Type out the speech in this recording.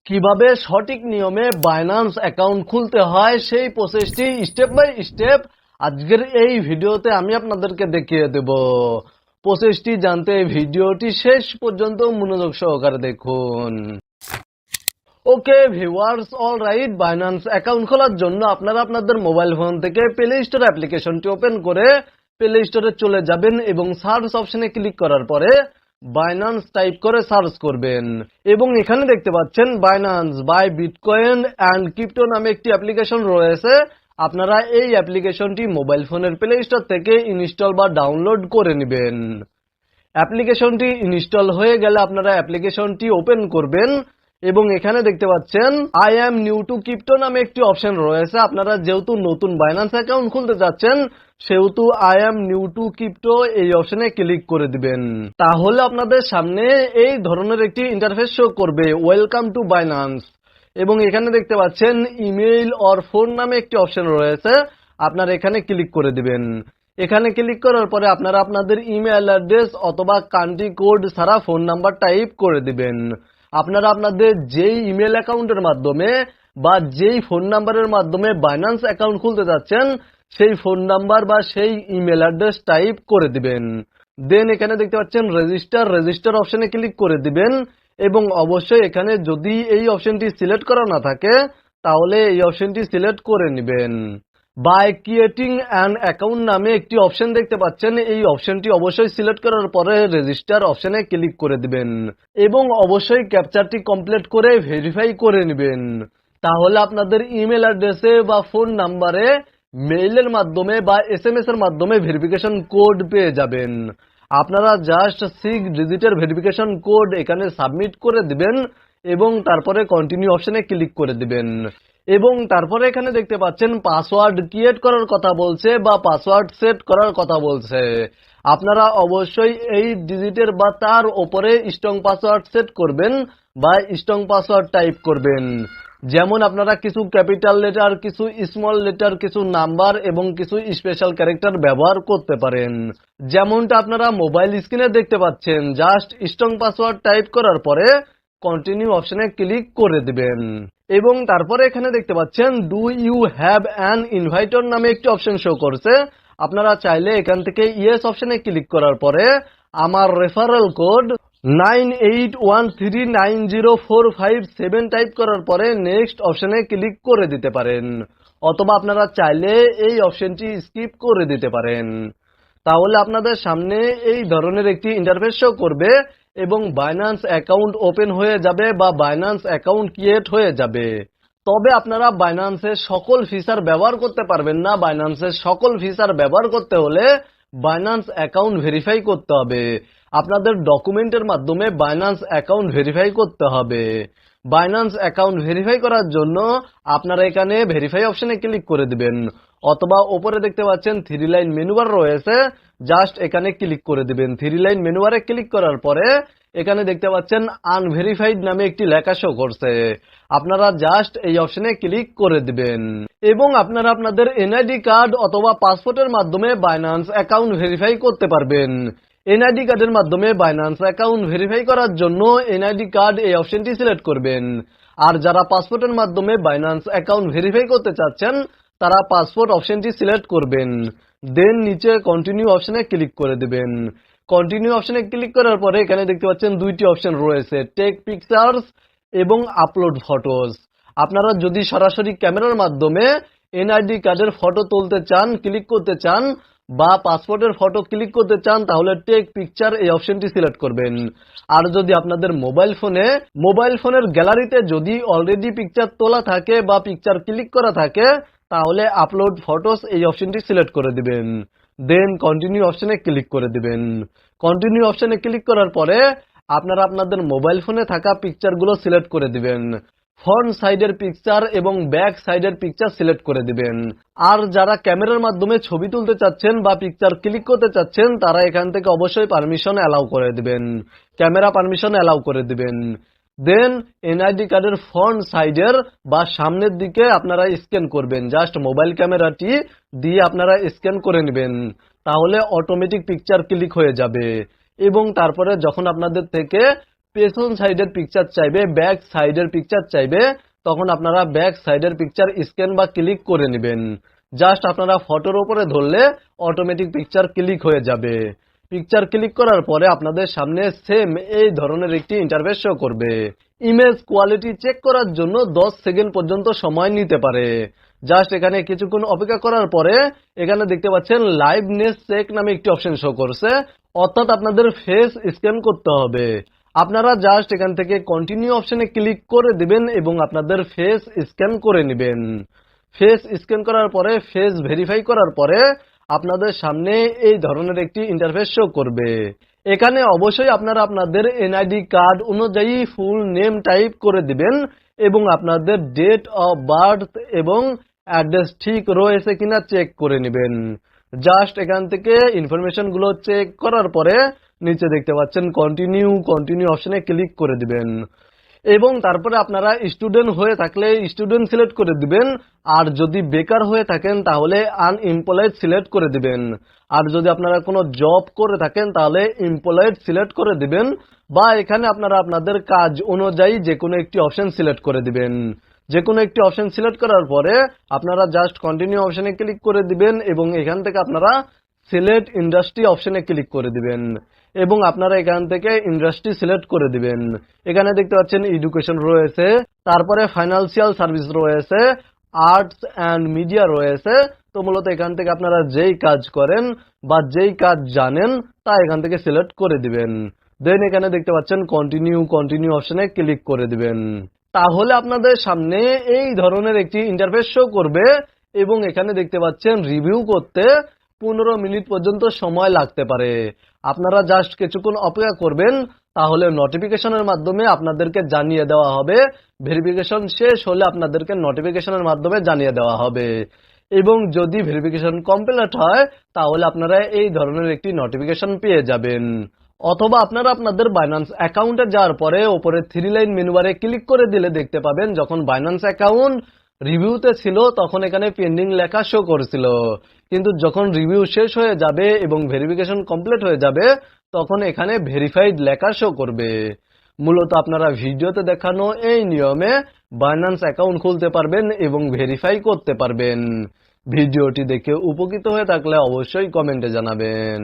কিভাবে সঠিক নিয়মে বাইন্যান্স অ্যাকাউন্ট খুলতে হয় সেই প্রসেসটি স্টেপ বাই স্টেপ আজকের এই ভিডিওতে আমি আপনাদেরকে দেখিয়ে দেব। প্রসেসটি জানতে ভিডিওটি শেষ পর্যন্ত মনোযোগ সহকারে দেখুন। Okay viewers, alright, Binance account খোলার জন্য আপনারা আপনাদের মোবাইল ফোন থেকে প্লে স্টোর অ্যাপ্লিকেশনটি ওপেন করে প্লে স্টোরে চলে যাবেন এবং সার্চ অপশনে ক্লিক করার পরে বাইন্যান্স টাইপ করে সার্চ করবেন এবং এখানে দেখতে পাচ্ছেন Binance buy bitcoin and crypto নামে একটি অ্যাপ্লিকেশন রয়েছে। আপনারা এই অ্যাপ্লিকেশনটি মোবাইল ফোনের প্লে স্টোর থেকে ইনস্টল বা ডাউনলোড করে নেবেন। অ্যাপ্লিকেশনটি ইনস্টল হয়ে গেলে আপনারা অ্যাপ্লিকেশনটি ওপেন করবেন এবং এখানে দেখতে পাচ্ছেন I am new two crypto নামে একটি অপশন রয়েছে। আপনারা যেহেতু নতুন বাইন্যান্স অ্যাকাউন্ট খুলতে যাচ্ছেন সেহেতু I am new two crypto এই অপশনে ক্লিক করে দিবেন। তাহলে আপনাদের সামনে এই ধরনের একটি ইন্টারফেস শো করবে, ওয়েলকাম টু বাইন্যান্স। এবং এখানে দেখতে পাচ্ছেন ইমেইল অর ফোন নামে একটি অপশন রয়েছে, আপনারা এখানে ক্লিক করে দিবেন। এখানে ক্লিক করার পরে আপনারা আপনাদের ইমেল অ্যাড্রেস অথবা কান্ট্রি কোড ছাড়া ফোন নাম্বার টাইপ করে দিবেন। আপনারা আপনাদের যেই ইমেল অ্যাকাউন্টের মাধ্যমে বা যেই ফোন নাম্বারের মাধ্যমে বাইন্যান্স অ্যাকাউন্ট খুলতে যাচ্ছেন সেই ফোন নাম্বার বা সেই ইমেল অ্যাড্রেস টাইপ করে দিবেন। দেন এখানে দেখতে পাচ্ছেন রেজিস্টার অপশনে ক্লিক করে দিবেন এবং অবশ্যই এখানে যদি এই অপশনটি সিলেক্ট করা না থাকে তাহলে এই অপশনটি সিলেক্ট করে নেবেন। বাই ক্রিয়েটিং অ্যান অ্যাকাউন্ট নামে একটি অপশন দেখতে পাচ্ছেন, এই অপশনটি অবশ্যই সিলেক্ট করার পরে রেজিস্টার অপশনে ক্লিক করে দিবেন এবং অবশ্যই ক্যাপচারটি কমপ্লিট করে ভেরিফাই করে নেবেন। তাহলে আপনাদের ইমেল অ্যাড্রেসে বা ফোন নাম্বারে মেইলের মাধ্যমে বা এসএমএস এর মাধ্যমে ভেরিফিকেশন কোড পেয়ে যাবেন। আপনারা জাস্ট 6 ডিজিটের ভেরিফিকেশন কোড এখানে সাবমিট করে দিবেন এবং তারপরে কন্টিনিউ অপশনে ক্লিক করে দিবেন এবং তারপরে এখানে দেখতে পাচ্ছেন পাসওয়ার্ড ক্রিয়েট করার কথা বলছে বা পাসওয়ার্ড সেট করার কথা বলছে। আপনারা অবশ্যই এই ডিজিটের বা তার উপরে স্ট্রং পাসওয়ার্ড সেট করবেন বা স্ট্রং পাসওয়ার্ড টাইপ করবেন। যেমন আপনারা কিছু ক্যাপিটাল লেটার, কিছু স্মল লেটার, কিছু নাম্বার এবং কিছু স্পেশাল ক্যারেক্টার ব্যবহার করতে পারেন। যেমনটা আপনারা মোবাইল স্ক্রিনে দেখতে পাচ্ছেন, জাস্ট স্ট্রং পাসওয়ার্ড টাইপ করার পরে কন্টিনিউ অপশনে ক্লিক করে দিবেন এবং তারপরে এখানে দেখতে পাচ্ছেন ডু ইউ হ্যাভ অ্যান ইনভাইটর নামে একটি অপশন শো করছে। আপনারা চাইলে এখান থেকে ইয়েস অপশনে ক্লিক করার পরে আমার রেফারেল কোড 9813904557 টাইপ করার পরে নেক্সট অপশনে ক্লিক করে দিতে পারেন অথবা আপনারা চাইলে এই অপশনটি স্কিপ করে দিতে পারেন। তাহলে আপনাদের সামনে এই ধরনের একটি ইন্টারফেস শো করবে এবং বাইন্যান্স অ্যাকাউন্ট ওপেন হয়ে যাবে বা বাইন্যান্স অ্যাকাউন্ট ক্রিয়েট হয়ে যাবে। তবে আপনারা বাইন্যান্সের সকল ফিচার ব্যবহার করতে পারবেন না। বাইন্যান্সের সকল ফিচার ব্যবহার করতে হলে বাইন্যান্স অ্যাকাউন্ট ভেরিফাই করতে হবে। আপনাদের ডকুমেন্টের মাধ্যমে বাইন্যান্স অ্যাকাউন্ট ভেরিফাই করতে হবে। বাইন্যান্স অ্যাকাউন্ট ভেরিফাই করার জন্য আপনারা এখানে ভেরিফাই অপশনে ক্লিক করে দিবেন অথবা উপরে দেখতে পাচ্ছেন 3 লাইন মেনু বার রয়েছে, জাস্ট এখানে ক্লিক করে দিবেন। 3 লাইন মেনু বারে ক্লিক করার পরে এখানে দেখতে পাচ্ছেন আনভেরিফাইড নামে একটি লেখা শো করছে, আপনারা জাস্ট এই অপশনে ক্লিক করে দিবেন এবং আপনারা আপনাদের এনআইডি কার্ড অথবা পাসপোর্টের মাধ্যমে বাইন্যান্স অ্যাকাউন্ট ভেরিফাই করতে পারবেন। এনআইডি কার্ডের মাধ্যমে বাইন্যান্স অ্যাকাউন্ট ভেরিফাই করার জন্য এনআইডি কার্ড এই অপশনটি সিলেক্ট করবেন আর যারা পাসপোর্টের মাধ্যমে বাইন্যান্স অ্যাকাউন্ট ভেরিফাই করতে চাচ্ছেন তারা পাসপোর্ট অপশনটি সিলেক্ট করবেন। দেন নিচে কন্টিনিউ অপশনে ক্লিক করে দিবেন। কন্টিনিউ অপশনে ক্লিক করার পরে এখানে দেখতে পাচ্ছেন দুইটি অপশন রয়েছে, টেক পিকচার্স এবং আপলোড ফটোস। আপনারা যদি সরাসরি ক্যামেরার মাধ্যমে এনআইডি কার্ডের ফটো তুলতে চান, ক্লিক করতে চান বা পাসপোর্টের ফটো ক্লিক করতে চান তাহলে টেক পিকচার এই অপশনটি সিলেক্ট করবেন। আর যদি আপনাদের মোবাইল ফোনের গ্যালারিতে যদি অলরেডি পিকচার তোলা থাকে বা পিকচার ক্লিক করা থাকে তাহলে আপলোড ফটোস এই অপশনটি সিলেক্ট করে দিবেন। দেন কন্টিনিউ অপশনে ক্লিক করে দিবেন। কন্টিনিউ অপশনে ক্লিক করার পরে আপনারা আপনাদের মোবাইল ফোনে থাকা পিকচারগুলো সিলেক্ট করে দিবেন। ফ্রন্ট সাইডের পিকচার এবং ব্যাক সাইডের পিকচার সিলেক্ট করে দিবেন। আর যারা ক্যামেরার মাধ্যমে ছবি তুলতে চাচ্ছেন বা পিকচার ক্লিক করতে চাচ্ছেন তারা এখান থেকে অবশ্যই পারমিশন অ্যালাউ করে দিবেন, ক্যামেরা পারমিশন অ্যালাউ করে দিবেন। দেন এনআইডি কার্ডের ফ্রন্ট সাইডের বা সামনের দিকে আপনারা স্ক্যান করবেন, জাস্ট মোবাইল ক্যামেরাটি দিয়ে আপনারা স্ক্যান করে নেবেন, তাহলে অটোমেটিক পিকচার ক্লিক হয়ে যাবে এবং তারপরে যখন আপনাদের থেকে পেছন সাইডের পিকচার চাইবে, ব্যাক সাইডের পিকচার চাইবে, তখন আপনারা ব্যাক সাইডের পিকচার স্ক্যান বা ক্লিক করে নেবেন। জাস্ট আপনারা ফটোর উপরে ধরলে অটোমেটিক পিকচার ক্লিক হয়ে যাবে। পিকচার ক্লিক করার পরে আপনাদের সামনে সেম এই ধরনের একটি ইন্টারফেস শো করবে। ইমেজ কোয়ালিটি চেক করার জন্য 10 সেকেন্ড পর্যন্ত সময় নিতে পারে। জাস্ট এখানে কিছুক্ষণ অপেক্ষা করার পরে এখানে দেখতে পাচ্ছেন লাইভনেস চেক নামে একটি অপশন শো করছে, অর্থাৎ আপনাদের ফেস স্ক্যান করতে হবে। আপনারা জাস্ট এখান থেকে কন্টিনিউ অপশনে ক্লিক করে দিবেন এবং আপনাদের ফেস স্ক্যান করে নেবেন। ফেস স্ক্যান করার পরে, ফেস ভেরিফাই করার পরে আপনাদের সামনে এই ধরনের একটি ইন্টারফেস শো করবে। এখানে অবশ্যই আপনারা আপনাদের এনআইডি কার্ড অনুযায়ী ফুল নেম টাইপ করে দিবেন এবং আপনাদের ডেট অফ বার্থ এবং অ্যাড্রেস ঠিক রয়েছে কিনা চেক করে নেবেন। জাস্ট এখান থেকে ইনফরমেশন গুলো চেক করার পরে নিচে দেখতে পাচ্ছেন কন্টিনিউ অপশনে ক্লিক করে দিবেন এবং তারপরে আপনারা স্টুডেন্ট হয়ে থাকলে স্টুডেন্ট সিলেক্ট করে দিবেন, আর যদি বেকার হয়ে থাকেন তাহলে আনএমপ্লয়েড সিলেক্ট করে দিবেন, আর যদি আপনারা কোনো জব করে থাকেন তাহলে এমপ্লয়েড সিলেক্ট করে দিবেন, বা এখানে আপনারা আপনাদের কাজ অনুযায়ী যে কোনো একটি অপশন সিলেক্ট করে দিবেন। যে কোনো একটি অপশন সিলেক্ট করার পরে আপনারা জাস্ট কন্টিনিউ অপশনে ক্লিক করে দিবেন এবং এখান থেকে আপনারা সিলেক্ট ইন্ডাস্ট্রি অপশনে ক্লিক করে দিবেন এবং আপনারা এখান থেকে ইন্ডাস্ট্রি সিলেক্ট করে দিবেন। এখানে দেখতে পাচ্ছেন এডুকেশন রয়েছে, তারপরে ফাইন্যান্সিয়াল সার্ভিস রয়েছে, আর্টস অ্যান্ড মিডিয়া রয়েছে। তো মূলত এখান থেকে আপনারা যেই কাজ করেন বা যেই কাজ জানেন তা এখান থেকে সিলেক্ট করে দিবেন। দেন এখানে দেখতে পাচ্ছেন কন্টিনিউ অপশনে ক্লিক করে দিবেন। তাহলে আপনাদের সামনে এই ধরনের একটি ইন্টারফেস শো করবে এবং এখানে দেখতে পাচ্ছেন রিভিউ করতে 15 মিনিট পর্যন্ত সময় লাগতে পারে। আপনারা জাস্ট কিছুক্ষণ অপেক্ষা করবেন, তাহলে নোটিফিকেশনের মাধ্যমে আপনাদেরকে জানিয়ে দেওয়া হবে। ভেরিফিকেশন শেষ হলে আপনাদেরকে নোটিফিকেশনের মাধ্যমে জানিয়ে দেওয়া হবে এবং যদি ভেরিফিকেশন কমপ্লিট হয় তাহলে আপনারা এই ধরনের একটি নোটিফিকেশন পেয়ে যাবেন। অথবা আপনারা আপনাদের বাইন্যান্স অ্যাকাউন্টে যাওয়ার পরে উপরে 3 লাইন মেনু বারে ক্লিক করে দিলে দেখতে পাবেন যখন বাইন্যান্স অ্যাকাউন্ট রিভিউতে ছিল তখন এখানে পেন্ডিং লেখা শো করছিল, কিন্তু যখন রিভিউ শেষ হয়ে যাবে এবং ভেরিফিকেশন কমপ্লিট হয়ে যাবে তখন এখানে ভেরিফাইড লেখা শো করবে। মূলত আপনারা ভিডিওতে দেখানো এই নিয়মে বাইন্যান্স অ্যাকাউন্ট খুলতে পারবেন এবং ভেরিফাই করতে পারবেন। ভিডিওটি দেখে উপকৃত হয়ে থাকলে অবশ্যই কমেন্টে জানাবেন।